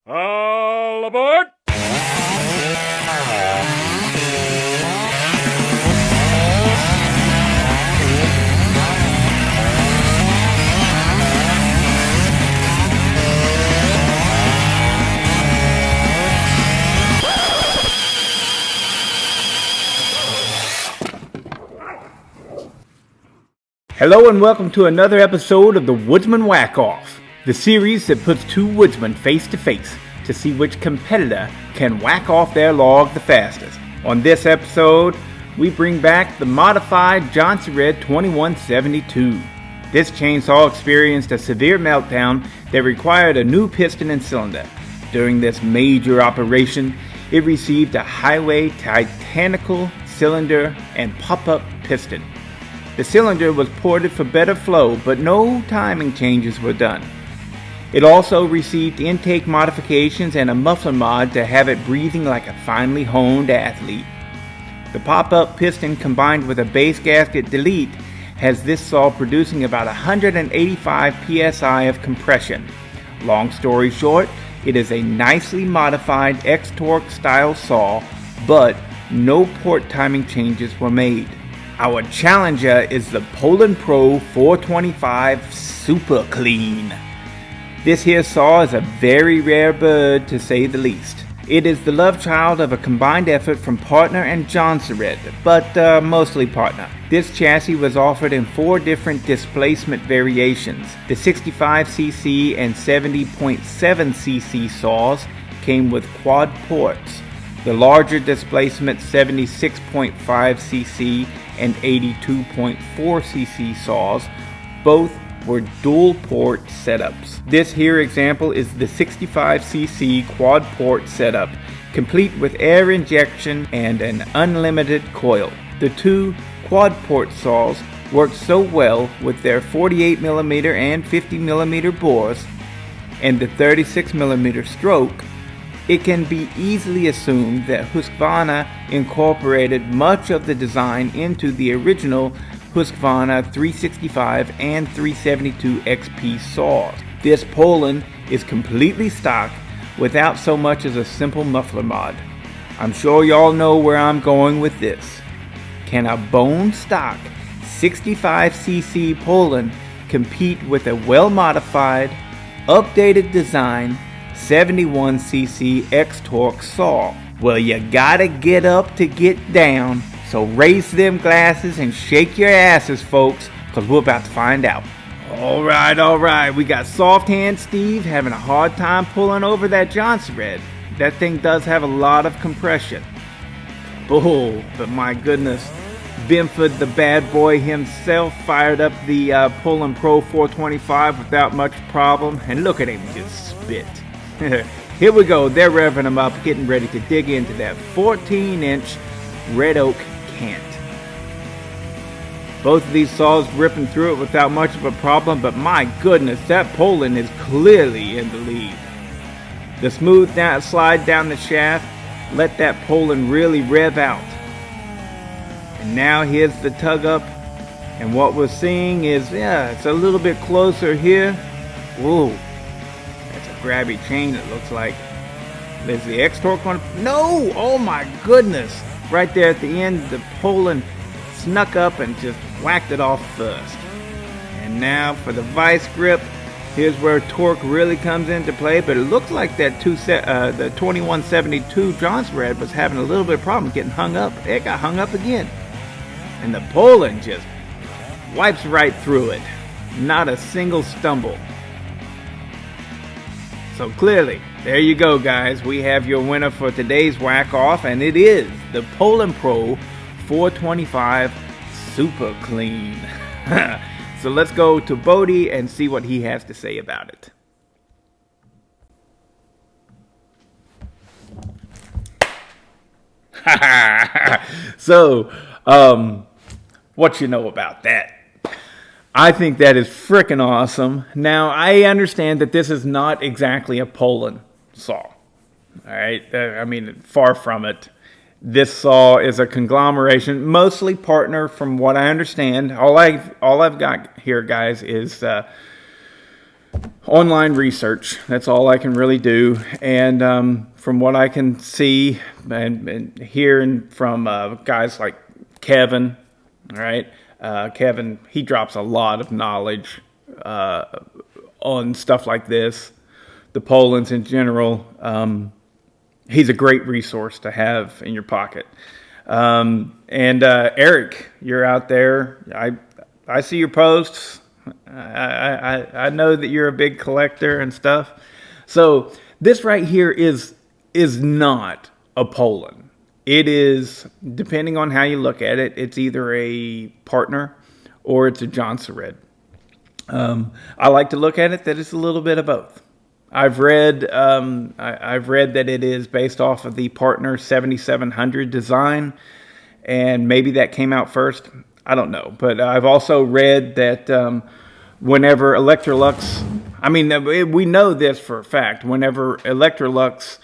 All aboard! Hello and welcome to another episode of the Woodsman Wack-Off, the series that puts two woodsmen face to face to see which competitor can whack off their log the fastest. On this episode, we bring back the modified Jonsered 2172. This chainsaw experienced a severe meltdown that required a new piston and cylinder. During this major operation, it received a highway Titanical cylinder and pop-up piston. The cylinder was ported for better flow, but no timing changes were done. It also received intake modifications and a muffler mod to have it breathing like a finely honed athlete. The pop-up piston combined with a base gasket delete has this saw producing about 185 psi of compression. Long story short, it is a nicely modified x-torq style saw, but no port timing changes were made. Our challenger is the Poulan Pro 425 Super Clean. This here saw is a very rare bird to say the least. It is the love child of a combined effort from Partner and Jonsered, but mostly Partner. This chassis was offered in 4 different displacement variations. The 65cc and 70.7cc saws came with quad ports. The larger displacement 76.5cc and 82.4cc saws both were dual port setups. This here example is the 65cc quad port setup, complete with air injection and an unlimited coil. The two quad port saws work so well with their 48mm and 50mm bores and the 36mm stroke, it can be easily assumed that Husqvarna incorporated much of the design into the original Husqvarna 365 and 372 XP saws. This Poulan is completely stock without so much as a simple muffler mod. I'm sure y'all know where I'm going with this. Can a bone stock 65cc Poulan compete with a well-modified, updated design 71cc x-torq saw? Well, you gotta get up to get down, so raise them glasses and shake your asses, folks, cause we're about to find out. Alright, we got Soft Hand Steve having a hard time pulling over that Jonsered. That thing does have a lot of compression. Oh, but my goodness, Binford the bad boy himself fired up the Poulan Pro 425 without much problem, and look at him just spit. Here we go, they're revving them up, getting ready to dig into that 14-inch red oak cant. Both of these saws ripping through it without much of a problem, but my goodness, that Poulan is clearly in the lead. The smooth slide down the shaft let that Poulan really rev out. And now here's the tug up, and what we're seeing is, it's a little bit closer here. Whoa. Grabby chain, it looks like. There's the x-torq one. No! Oh my goodness! Right there at the end, the Poulan snuck up and just whacked it off first. And now for the vice grip, here's where torque really comes into play, but it looks like that the 2172 Jonsered was having a little bit of problem getting hung up. It got hung up again. And the Poulan just wipes right through it. Not a single stumble. So clearly, there you go, guys. We have your winner for today's Wack-Off, and it is the Poulan Pro 425 Super Clean. So let's go to Bodie and see what he has to say about it. So, what you know about that? I think that is frickin' awesome. Now, I understand that this is not exactly a Poulan saw. Alright, I mean, far from it. This saw is a conglomeration, mostly Partner from what I understand. All I've got here, guys, is online research. That's all I can really do. And from what I can see and hearing from guys like Kevin, all right, Kevin, he drops a lot of knowledge on stuff like this, the Poulans in general. He's a great resource to have in your pocket. And Eric, you're out there. I see your posts. I know that you're a big collector and stuff. So this right here is not a Poulan. It is, depending on how you look at it, it's either a partner or it's a Jonsered. I like to look at it that it's a little bit of both. I've read that it is based off of the partner 7700 design, and maybe that came out first. I don't know, but I've also read that whenever Electrolux, I mean, we know this for a fact, whenever Electrolux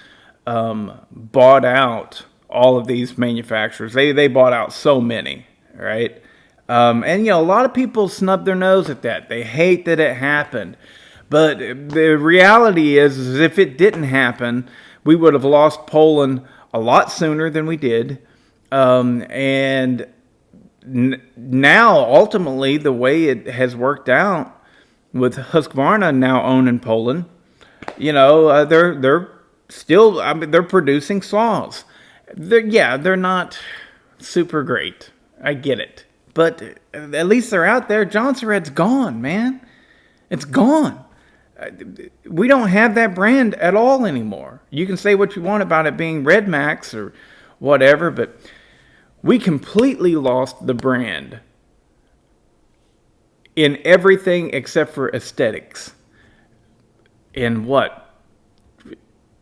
bought out all of these manufacturers, they bought out so many, right? And, a lot of people snub their nose at that. They hate that it happened. But the reality is if it didn't happen, we would have lost Poulan a lot sooner than we did. And now, ultimately, the way it has worked out with Husqvarna now owning Poulan, they're still, they're producing saws. They're not super great. I get it. But at least they're out there. Jonsered's gone, man. It's gone. We don't have that brand at all anymore. You can say what you want about it being Red Max or whatever, but we completely lost the brand in everything except for aesthetics. In what,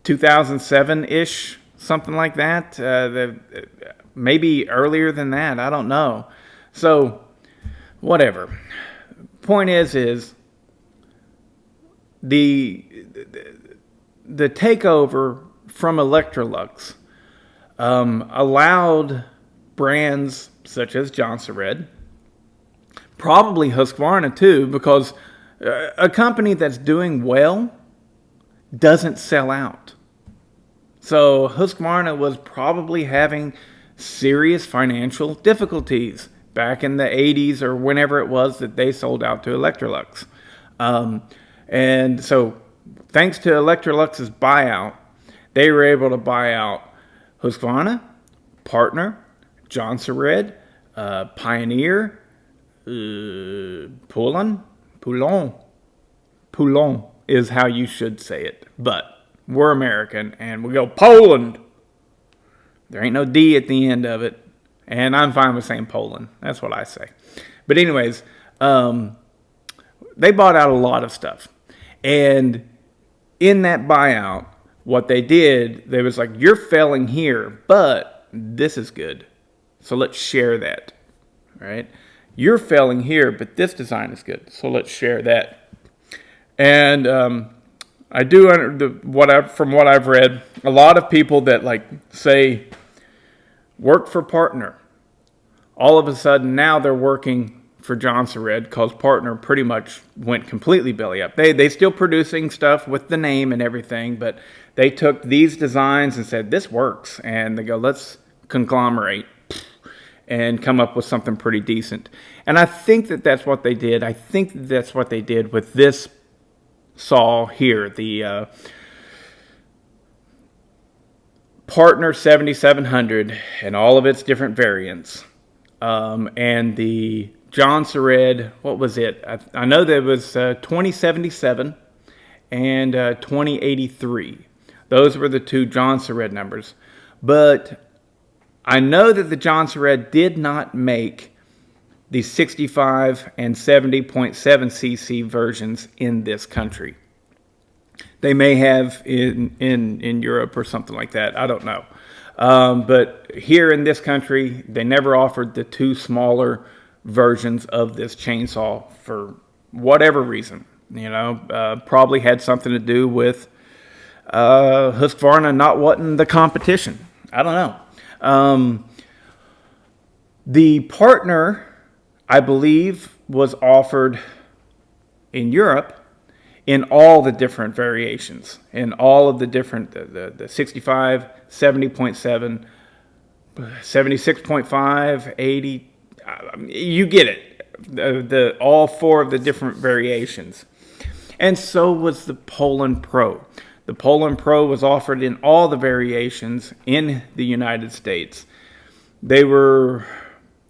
2007-ish, something like that? Maybe earlier than that. I don't know. So, whatever. Point is the takeover from Electrolux allowed brands such as Jonsered, probably Husqvarna too, because a company that's doing well doesn't sell out. So Husqvarna was probably having serious financial difficulties back in the 80s or whenever it was that they sold out to Electrolux. And so, thanks to Electrolux's buyout, they were able to buy out Husqvarna, Partner, Jonsered, Pioneer, Poulan is how you should say it. But we're American, and we go Poland. There ain't no D at the end of it. And I'm fine with saying Poulan. That's what I say. But anyways, they bought out a lot of stuff. And in that buyout, what they did, they was like, you're failing here, but this is good. So let's share that, right? You're failing here, but this design is good. So let's share that. And I do, from what I've read, a lot of people that say work for Partner, all of a sudden now they're working for Jonsered because Partner pretty much went completely belly up. They still producing stuff with the name and everything, but they took these designs and said, this works. And they go, let's conglomerate and come up with something pretty decent. And I think that that's what they did. I think that that's what they did with this saw here, the Partner 7700 and all of its different variants. And the Jonsered, what was it? I know there was 2077 and 2083. Those were the two Jonsered numbers. But I know that the Jonsered did not make the 65 and 70.7 cc versions in this country. They may have in Europe or something like that. I don't know. But here in this country, they never offered the two smaller versions of this chainsaw for whatever reason. Probably had something to do with Husqvarna not wanting the competition. I don't know. The Partner, I believe, was offered in Europe in all the different variations, in all of the different, the 65, 70.7, 76.5, 80, you get it. All four of the different variations. And so was the Poulan Pro. The Poulan Pro was offered in all the variations in the United States. They were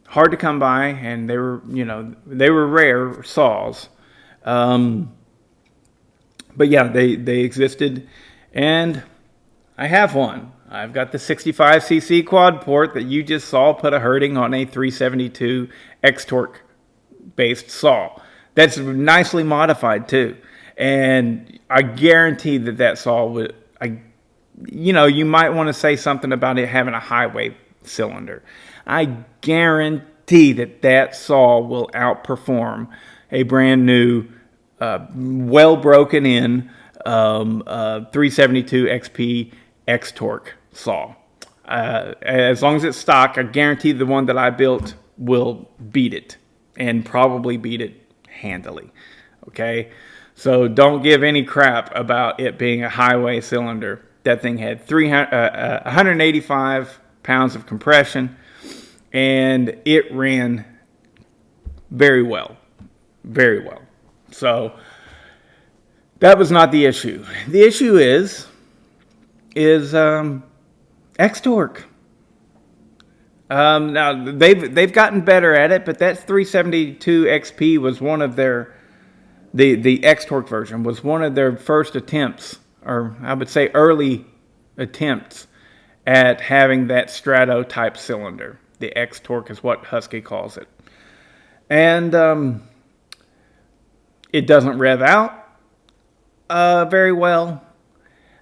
hard to come by, and they were rare saws. But yeah, they existed, and I have one. I've got the 65cc quad port that you just saw put a hurting on a 372 x-torque based saw. That's nicely modified too. And I guarantee that saw would, you might want to say something about it having a highway cylinder. I guarantee that saw will outperform a brand new, well broken in 372 XP x-torque saw. As long as it's stock, I guarantee the one that I built will beat it, and probably beat it handily. Okay, so don't give any crap about it being a highway cylinder. That thing had 185 pounds of compression, and it ran very well, very well. So that was not the issue. The issue is x-torque. Now they've gotten better at it, but that 372 XP was one of their the x-torque version was one of their first attempts, or I would say early attempts at having that Strato type cylinder. The x-torque is what Husky calls it, and it doesn't rev out very well.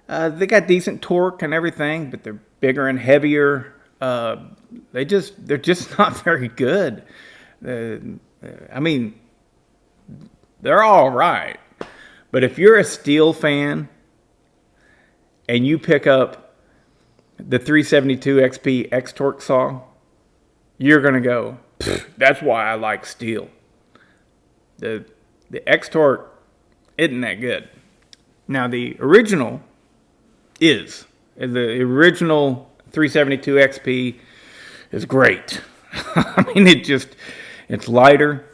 They got decent torque and everything, but they're bigger and heavier. They're just not very good. I mean, they're all right, but if you're a steel fan and you pick up the 372 XP x-torque saw, you're gonna go, that's why I like steel. The x-torque isn't that good. Now the original is. The original 372 XP is great. I mean, it's lighter,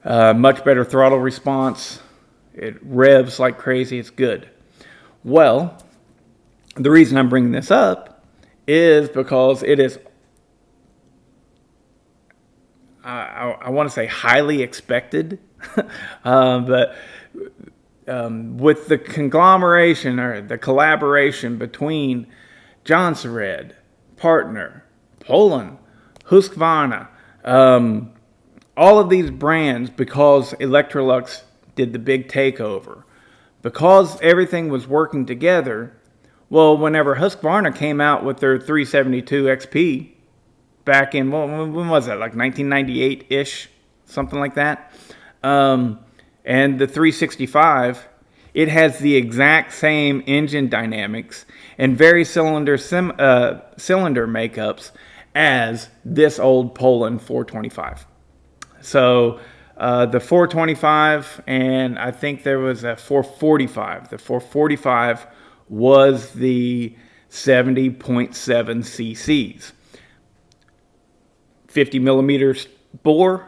much better throttle response. It revs like crazy. It's good. Well, the reason I'm bringing this up is because it is, I want to say highly expected, but with the conglomeration or the collaboration between Jonsered, Partner, Poulan, Husqvarna, all of these brands, because Electrolux did the big takeover, because everything was working together. Well, whenever Husqvarna came out with their 372 XP back in, when was that, like 1998-ish, something like that, and the 365, it has the exact same engine dynamics and very cylinder makeups as this old Poulan 425. So the 425, and I think there was a 445. The 445 was the 70.7 cc's. 50 millimeters bore,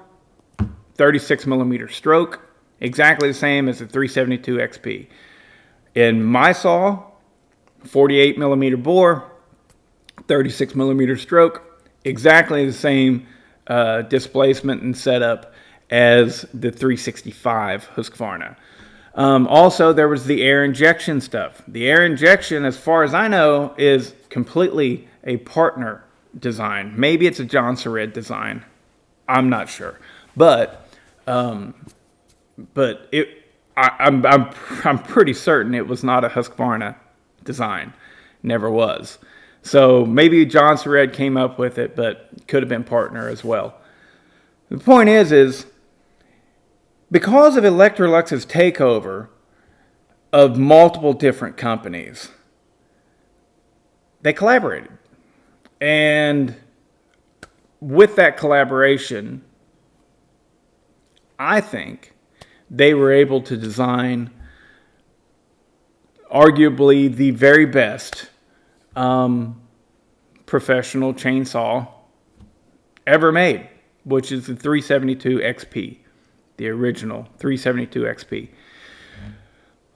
36 millimeter stroke, exactly the same as the 372 XP. In my saw, 48 millimeter bore, 36 millimeter stroke, exactly the same displacement and setup as the 365 Husqvarna. Also, there was the air injection stuff. The air injection, as far as I know, is completely a Partner design. Maybe it's a Jonsered design. I'm not sure, but I'm pretty certain it was not a Husqvarna design. Never was. So maybe Jonsered came up with it, but could have been Partner as well. The point is because of Electrolux's takeover of multiple different companies, they collaborated. And with that collaboration, I think they were able to design arguably the very best professional chainsaw ever made, which is the 372 XP, the original 372 XP.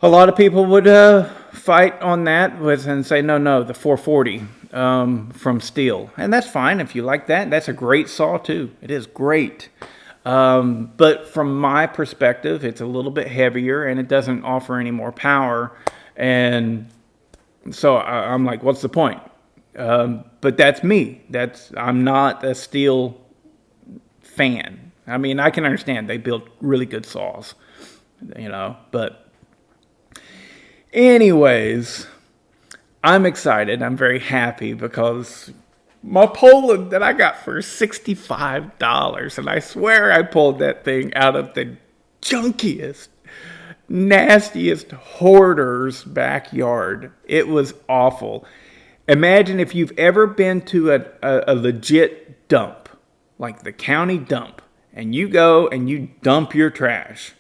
A lot of people would fight on that and say, no, the 440 from steel. And that's fine if you like that. That's a great saw too. It is great. But from my perspective, it's a little bit heavier and it doesn't offer any more power. And so I'm like, what's the point? But that's me. I'm not a steel fan. I mean, I can understand they build really good saws, but anyways, I'm excited. I'm very happy because my Poulan that I got for $65, and I swear I pulled that thing out of the junkiest, nastiest hoarder's backyard. It was awful. Imagine if you've ever been to a legit dump, like the county dump, and you go and you dump your trash,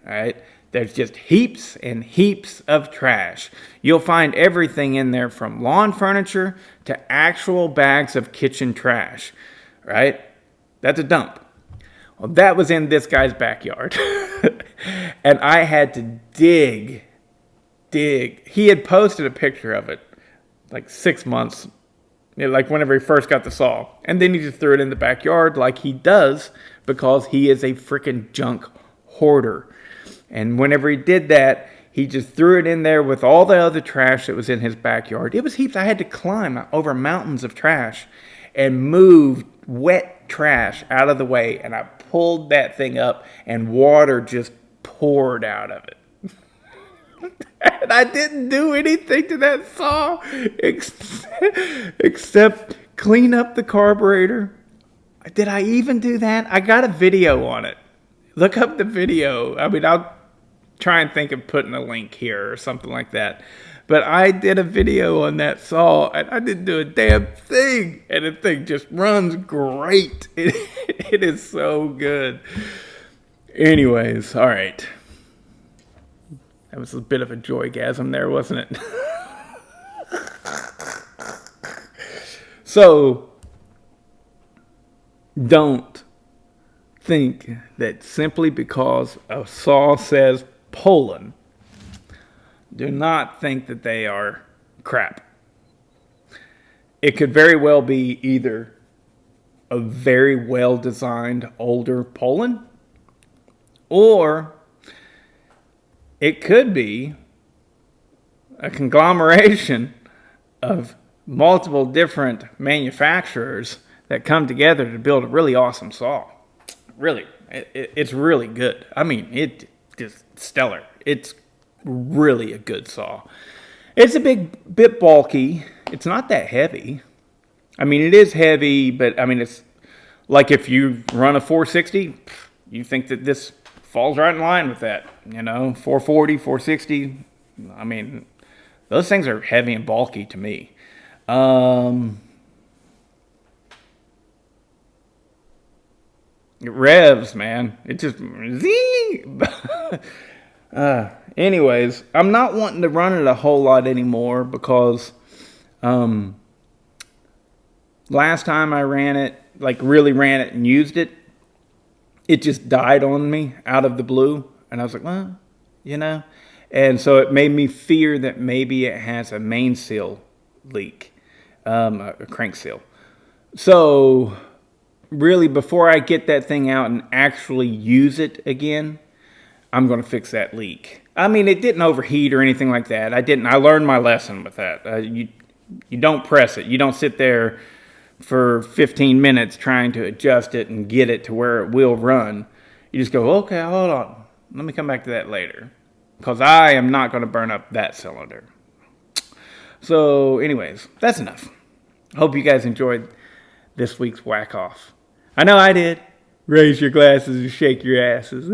right? There's just heaps and heaps of trash. You'll find everything in there from lawn furniture to actual bags of kitchen trash, right? That's a dump. Well, that was in this guy's backyard. And I had to dig. He had posted a picture of it like 6 months, like whenever he first got the saw. And then he just threw it in the backyard like he does because he is a freaking junk hoarder. And whenever he did that, he just threw it in there with all the other trash that was in his backyard. It was heaps. I had to climb over mountains of trash and move wet trash out of the way. And I pulled that thing up and water just poured out of it. And I didn't do anything to that saw except clean up the carburetor. Did I even do that? I got a video on it. Look up the video. I mean, I'll try and think of putting a link here or something like that. But I did a video on that saw, and I didn't do a damn thing. And the thing just runs great. It is so good. Anyways, all right. That was a bit of a joygasm there, wasn't it? So, don't think that simply because a saw says Poulan, do not think that they are crap. It could very well be either a very well designed older Poulan, or it could be a conglomeration of multiple different manufacturers that come together to build a really awesome saw. Really, it's really good. I mean, it is stellar. It's really a good saw. It's a bit bulky. It's not that heavy. I mean, it is heavy, but I mean, it's like if you run a 460, you think that this falls right in line with that. 440, 460. I mean, those things are heavy and bulky to me. It revs, man. It just anyways, I'm not wanting to run it a whole lot anymore because last time I ran it, like really ran it and used it, it just died on me out of the blue. And I was like, well, And so it made me fear that maybe it has a main seal leak, a crank seal. So really, before I get that thing out and actually use it again, I'm going to fix that leak. I mean, it didn't overheat or anything like that. I learned my lesson with that. You don't press it. You don't sit there for 15 minutes trying to adjust it and get it to where it will run. You just go, okay, hold on. Let me come back to that later. Because I am not going to burn up that cylinder. So, anyways, that's enough. Hope you guys enjoyed this week's Wack-Off. I know I did. Raise your glasses and shake your asses.